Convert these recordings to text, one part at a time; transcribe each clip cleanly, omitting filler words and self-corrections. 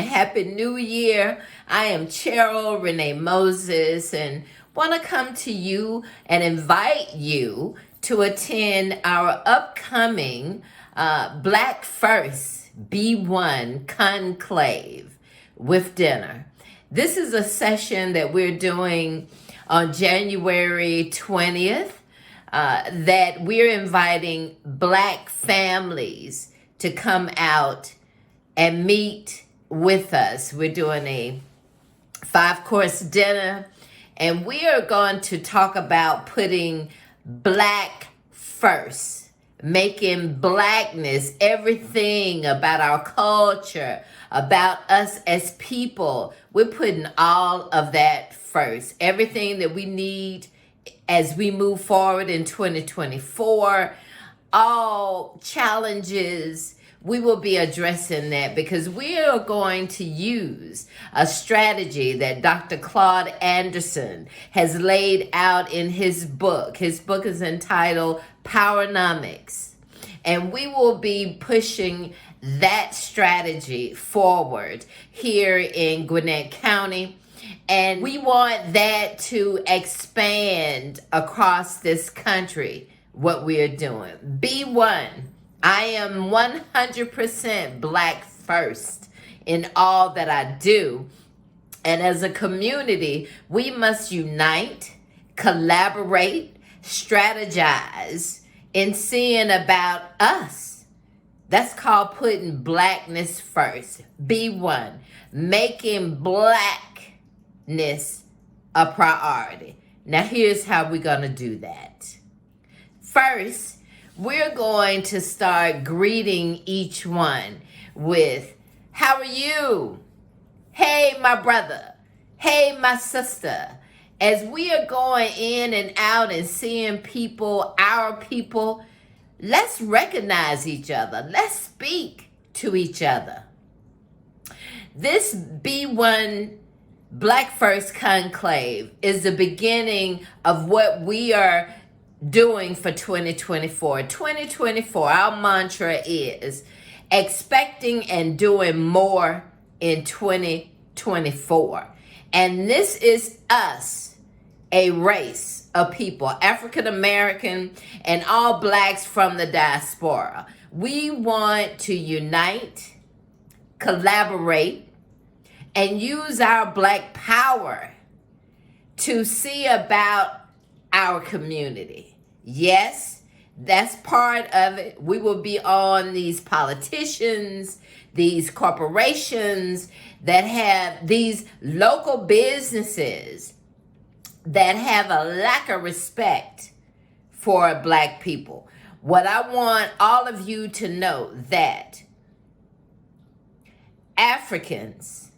and Happy New Year. I am Cheryl Renee Moses and want to come to you and invite you to attend our upcoming Black First B1 Conclave with dinner. This is a session that we're doing on January 20th that we're inviting Black families to come out and meet with us. We're doing a 5-course dinner, and we are going to talk about putting Black first, making Blackness everything about our culture, about us as people. We're putting all of that first. Everything that we need as we move forward in 2024, all challenges, we will be addressing that because we are going to use a strategy that Dr. Claude Anderson has laid out in his book. His book is entitled Powernomics, and we will be pushing that strategy forward here in Gwinnett County. And we want that to expand across this country, what we are doing. B1, I am 100% Black first in all that I do. And as a community, we must unite, collaborate, strategize in seeing about us. That's called putting Blackness first. B1, making Blackness a priority. Now here's how we're going to do that. First, we're going to start greeting each one with, how are you? Hey, my brother. Hey, my sister. As we are going in and out and seeing people, our people, let's recognize each other. Let's speak to each other. This B1 Black First Conclave is the beginning of what we are doing for 2024. 2024, our mantra is expecting and doing more in 2024. And this is us, a race of people, African American and all Blacks from the diaspora. We want to unite, collaborate, and use our Black power to see about our community. Yes, that's part of it. We will be on these politicians, these corporations that have these local businesses that have a lack of respect for Black people. What I want all of you to know that Africans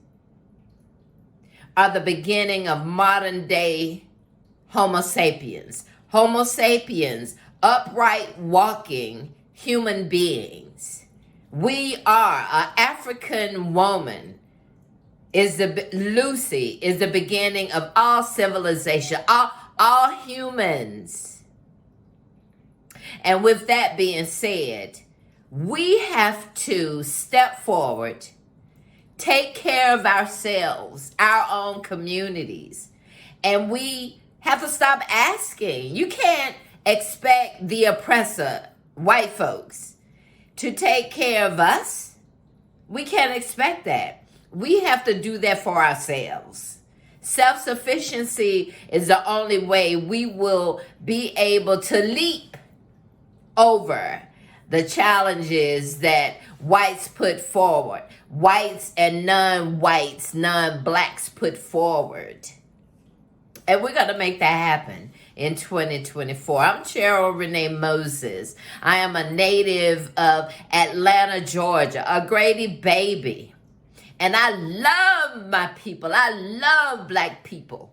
are the beginning of modern day Homo sapiens. Homo sapiens, upright walking human beings. We are an African woman. Lucy is the beginning of all civilization, all humans. And with that being said, we have to step forward, take care of ourselves, our own communities, and we have to stop asking. You can't expect the oppressor, white folks, to take care of us. We can't expect that. We have to do that for ourselves. Self-sufficiency is the only way we will be able to leap over the challenges that whites put forward. Whites and non-whites, non-Blacks put forward. And we're going to make that happen in 2024. I'm Cheryl Renee Moses. I am a native of Atlanta, Georgia, a Grady baby. And I love my people. I love Black people.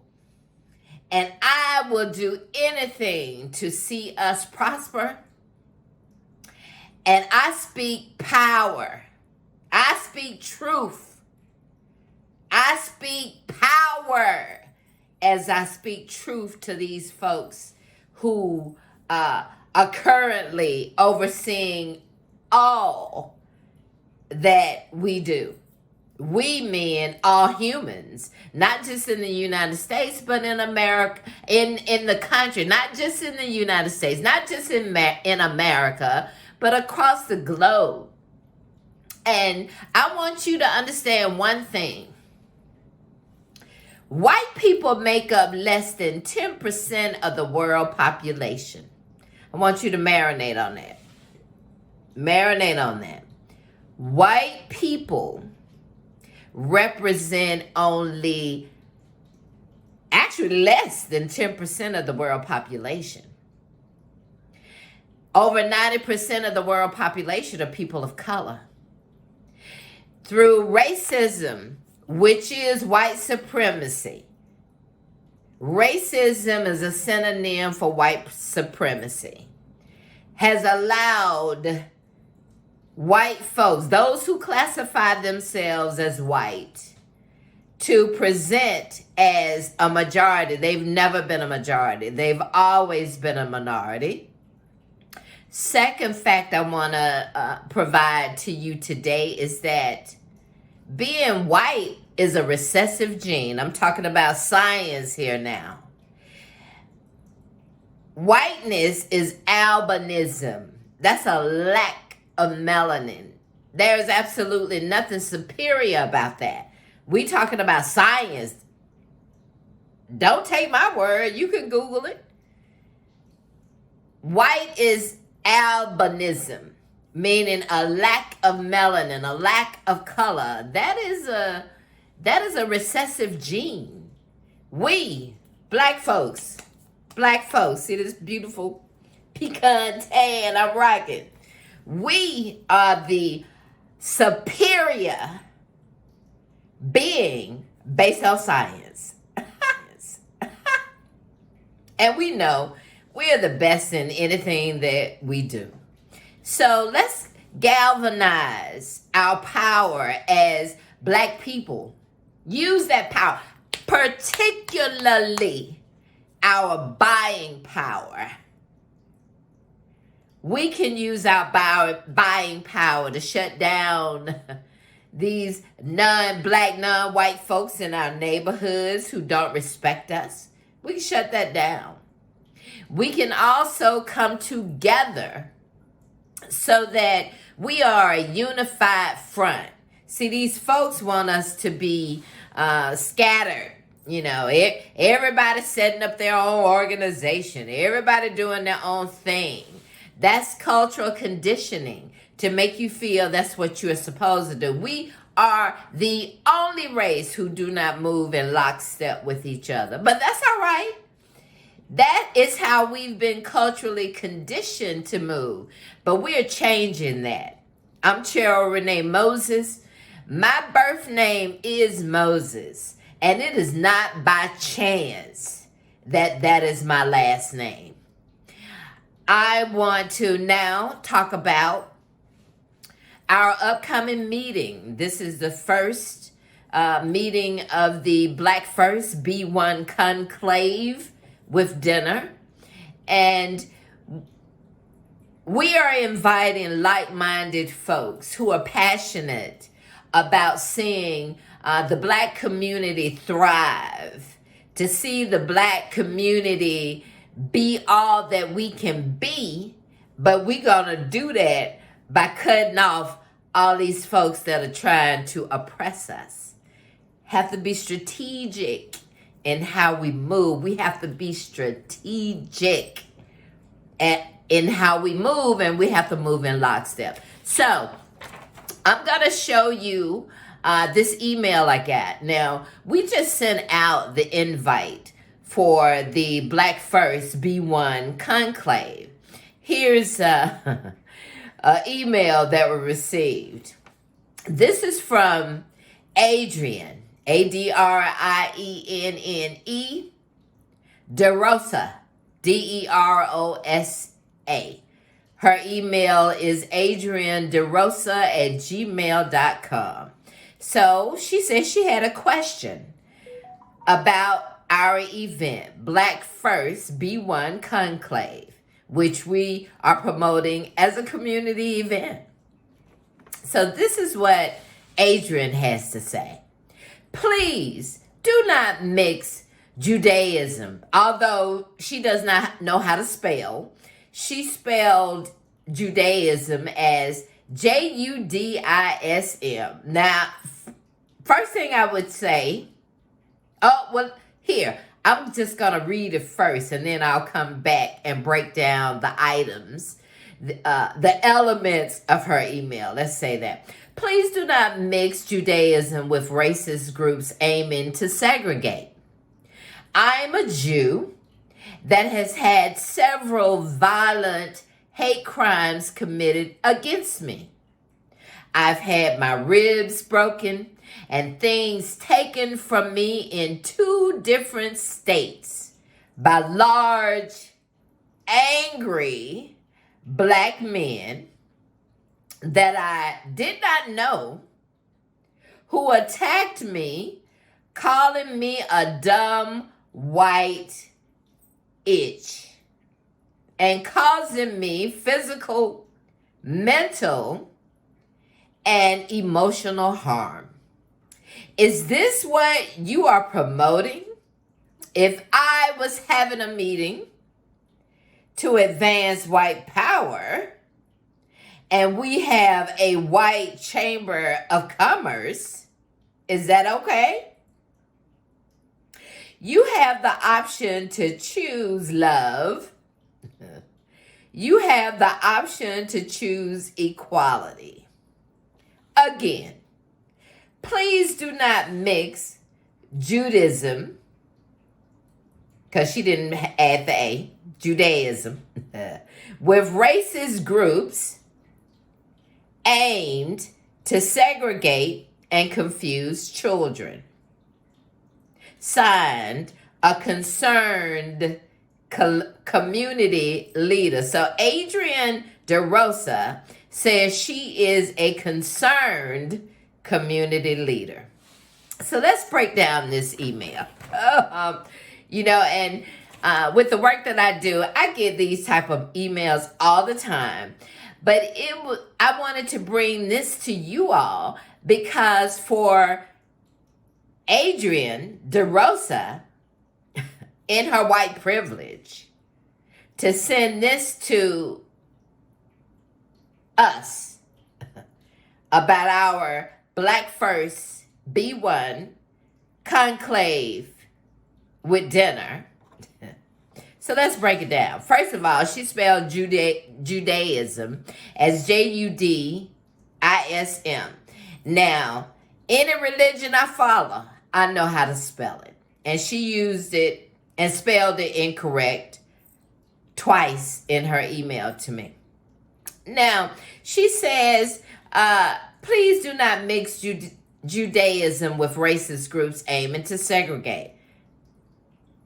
And I will do anything to see us prosper. And I speak power. I speak truth. I speak power as I speak truth to these folks who are currently overseeing all that we do. we men, all humans, not just in the United States, but in America, in the country, not just in the United States, not just in America, but across the globe. And I want you to understand one thing. White people make up less than 10% of the world population. I want you to marinate on that. Marinate on that. White people represent only, actually less than 10% of the world population. Over 90% of the world population are people of color. Through racism, which is white supremacy. Racism is a synonym for white supremacy. Has allowed white folks, those who classify themselves as white, to present as a majority. They've never been a majority. They've always been a minority. Second fact I want to provide to you today is that being white is a recessive gene. I'm talking about science here now. Whiteness is albinism. That's a lack of melanin. There is absolutely nothing superior about that. We talking about science. Don't take my word. You can Google it. White is albinism, meaning a lack of melanin, a lack of color. That is a recessive gene. We, black folks, see this beautiful pecan tan I'm rocking. We are the superior being based on science. And we know we're the best in anything that we do. So let's galvanize our power as black people. Use that power, particularly our buying power. We can use our buying power to shut down these non-black, non-white folks in our neighborhoods who don't respect us. We can shut that down. We can also come together so that we are a unified front. See, these folks want us to be scattered. You know, everybody setting up their own organization. Everybody doing their own thing. That's cultural conditioning to make you feel that's what you're supposed to do. We are the only race who do not move in lockstep with each other. But that's all right. That is how we've been culturally conditioned to move. But we're changing that. I'm Cheryl Renee Moses. My birth name is Moses. And it is not by chance that that is my last name. I want to now talk about our upcoming meeting. This is the first meeting of the Black First B1 Conclave with dinner. And we are inviting like-minded folks who are passionate about seeing the black community thrive, to see the black community be all that we can be, but we're going to do that by cutting off all these folks that are trying to oppress us. Have to be strategic in how we move. We have to be strategic in how we move, and we have to move in lockstep. So I'm going to show you this email I got. Now, we just sent out the invite for the Black First B1 Conclave. Here's an email that we received. This is from Adrienne, ADRIENNE, DeRosa, DEROSA. Her email is adriennederosa@gmail.com. So she said she had a question about our event, Black First B1 Conclave, which we are promoting as a community event. So this is what Adrian has to say. Please do not mix Judaism. Although she does not know how to spell, she spelled Judaism as Judism. Now, first thing I would say, here, I'm just going to read it first, and then I'll come back and break down the items, the elements of her email. Let's say that. Please do not mix Judaism with racist groups aiming to segregate. I'm a Jew that has had several violent hate crimes committed against me. I've had my ribs broken and things taken from me in 2 different states by large, angry black men that I did not know, who attacked me, calling me a dumb white itch and causing me physical, mental, and emotional harm. Is this what you are promoting? If I was having a meeting to advance white power, and we have a white chamber of commerce, is that okay? You have the option to choose love. You have the option to choose equality. Again, please do not mix Judaism, because she didn't add the A, Judaism, with racist groups aimed to segregate and confuse children. Signed, a concerned community leader. So Adrian DeRosa says she is a concerned community leader. So let's break down this email. And with the work that I do, I get these type of emails all the time. But I wanted to bring this to you all because for Adrian DeRosa, in her white privilege, to send this to us about our Black First B1 conclave with dinner. So let's break it down. First of all, she spelled Judaism as Judism. Now, any religion I follow, I know how to spell it. And she used it and spelled it incorrect twice in her email to me. Now, she says, please do not mix Judaism with racist groups aiming to segregate.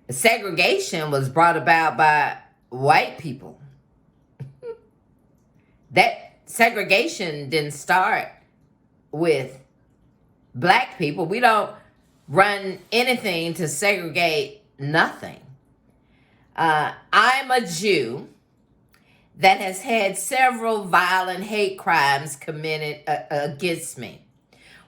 Segregation was brought about by white people. That segregation didn't start with black people. We don't run anything to segregate nothing. I'm a Jew that has had several violent hate crimes committed against me.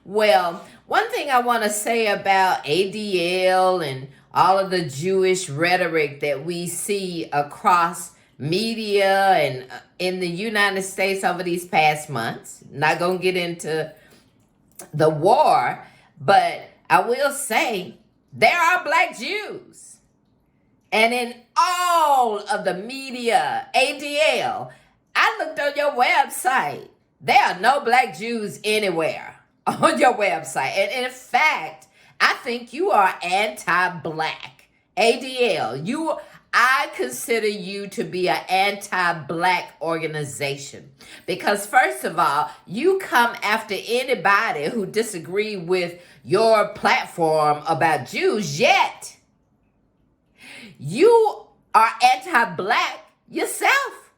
Well, one thing I want to say about ADL and all of the Jewish rhetoric that we see across media and in the United States over these past months. Not going to get into the war, but I will say there are black Jews. And in all of the media, ADL, I looked on your website. There are no black Jews anywhere on your website. And in fact, I think you are anti-black. ADL, I consider you to be an anti-black organization. Because first of all, you come after anybody who disagree with your platform about Jews, yet you are anti-black yourself.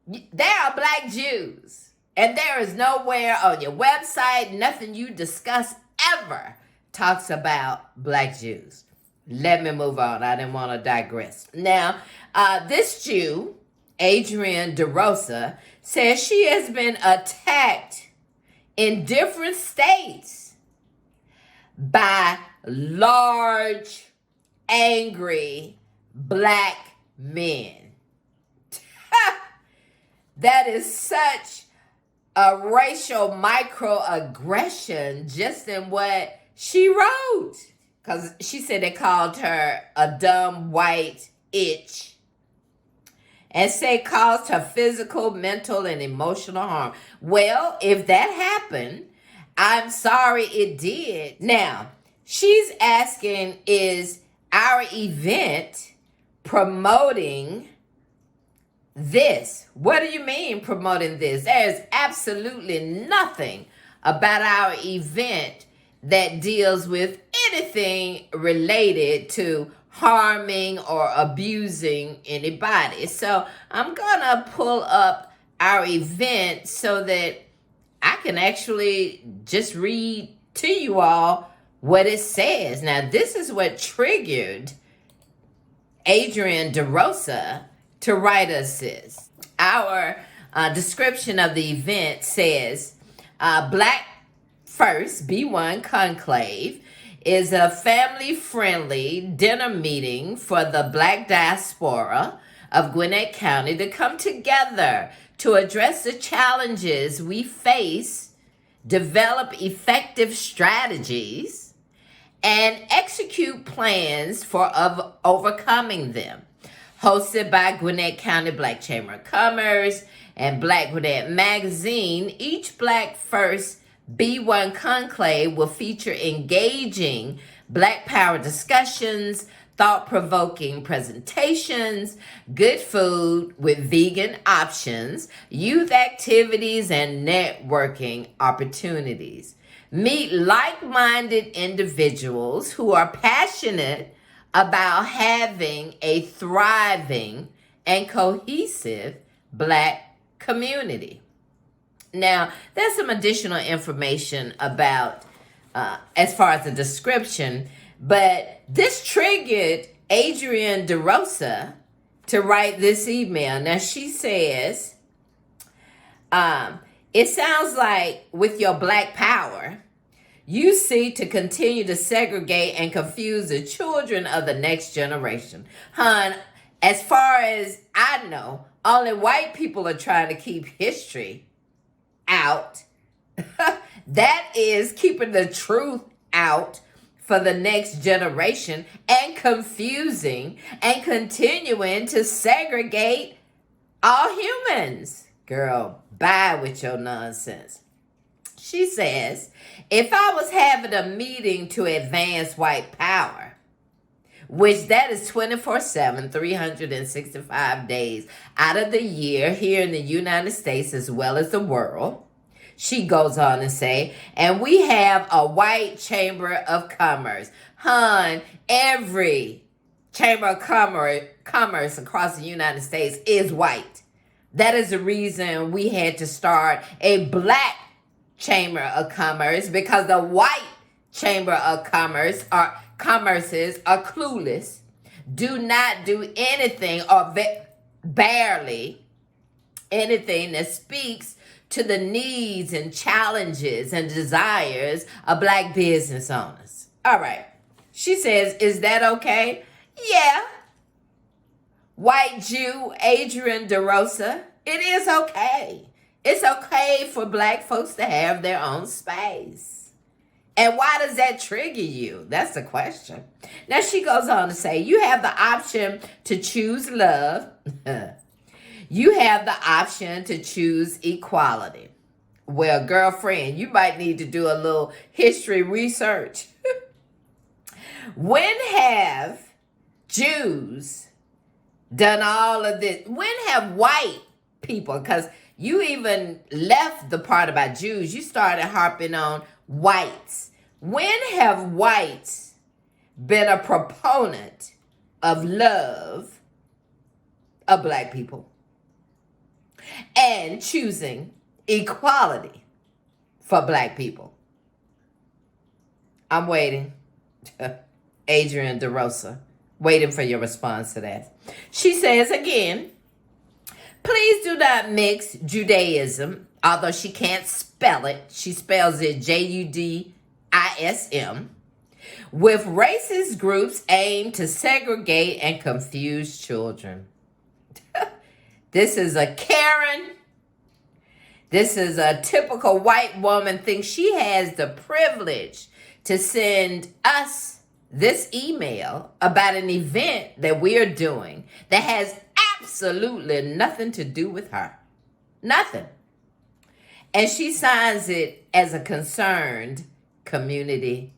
There are black Jews. And there is nowhere on your website, nothing you discuss ever talks about black Jews. Let me move on. I didn't want to digress. Now, this Jew, Adrian DeRosa, says she has been attacked in different states by large, angry black men. That is such a racial microaggression just in what she wrote. Because she said they called her a dumb white itch. And say caused her physical, mental, and emotional harm. Well, if that happened, I'm sorry it did. Now, she's asking, is our event promoting this? What do you mean promoting this? There's absolutely nothing about our event that deals with anything related to harming or abusing anybody. So I'm gonna pull up our event so that I can actually just read to you all what it says. Now, this is what triggered Adrian DeRosa to write us this. Our description of the event says, Black First B1 Conclave is a family-friendly dinner meeting for the Black diaspora of Gwinnett County to come together to address the challenges we face, develop effective strategies, and execute plans for overcoming them. Hosted by Gwinnett County Black Chamber of Commerce and Black Gwinnett Magazine, each Black First B1 Conclave will feature engaging Black Power discussions, thought-provoking presentations, good food with vegan options, youth activities, and networking opportunities. Meet like-minded individuals who are passionate about having a thriving and cohesive Black community. Now, there's some additional information about, as far as the description, but this triggered Adrian DeRosa to write this email. Now, she says, it sounds like with your Black power, you seek to continue to segregate and confuse the children of the next generation. Hon, as far as I know, only white people are trying to keep history out. That is keeping the truth out for the next generation and confusing and continuing to segregate all humans. Girl, bye with your nonsense. She says, if I was having a meeting to advance white power, which that is 24/7, 365 days out of the year here in the United States as well as the world. She goes on to say, and we have a white chamber of commerce. Hun, every chamber of commerce across the United States is white. That is the reason we had to start a Black chamber of commerce, because the white chamber of commerces are clueless, do not do anything or barely anything that speaks to the needs and challenges and desires of Black business owners. All right. She says, is that okay? Yeah. White Jew Adrian DeRosa, it is okay. It's okay for Black folks to have their own space. And why does that trigger you? That's the question. Now, she goes on to say, you have the option to choose love. You have the option to choose equality. Well, girlfriend, you might need to do a little history research. When have Jews done all of this? When have white people, because you even left the part about Jews, you started harping on whites. When have whites been a proponent of love of Black people and choosing equality for Black people? I'm waiting. Adrian DeRosa, waiting for your response to that. She says again, Please do not mix Judaism, although she can't spell it. She spells it Judism, with racist groups aimed to segregate and confuse children. This is a Karen. This is a typical white woman, thinks she has the privilege to send us this email about an event that we are doing that has absolutely nothing to do with her. Nothing. And she signs it as a concerned community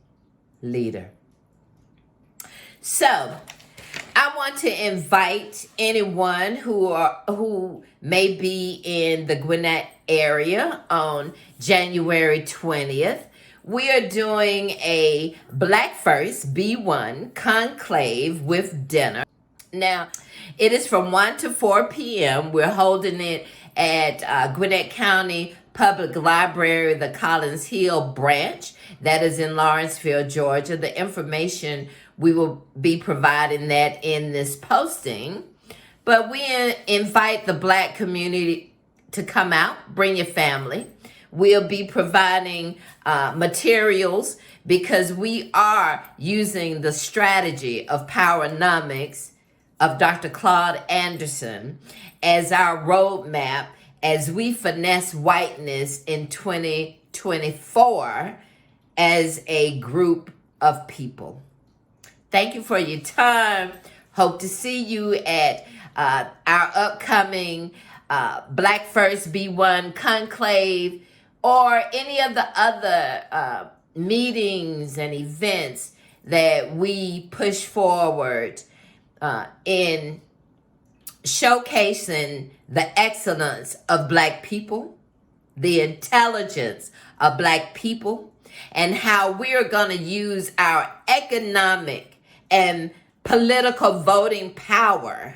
leader. So, I want to invite anyone who may be in the Gwinnett area on January 20th. We are doing a Black First B1 conclave with dinner. Now, it is from 1 to 4 p.m. We're holding it at Gwinnett County Public Library, the Collins Hill branch. That is in Lawrenceville, Georgia. The information, we will be providing that in this posting. But we invite the Black community to come out, bring your family. We'll be providing materials because we are using the strategy of Powernomics of Dr. Claude Anderson as our roadmap as we finesse whiteness in 2024 as a group of people. Thank you for your time. Hope to see you at our upcoming Black First B1 conclave or any of the other meetings and events that we push forward in showcasing the excellence of Black people, the intelligence of Black people, and how we're going to use our economic and political voting power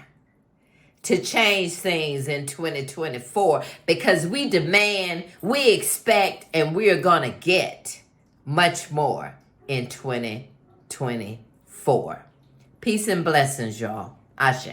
to change things in 2024, because we demand, we expect, and we are going to get much more in 2024. Peace and blessings, y'all. Ashe.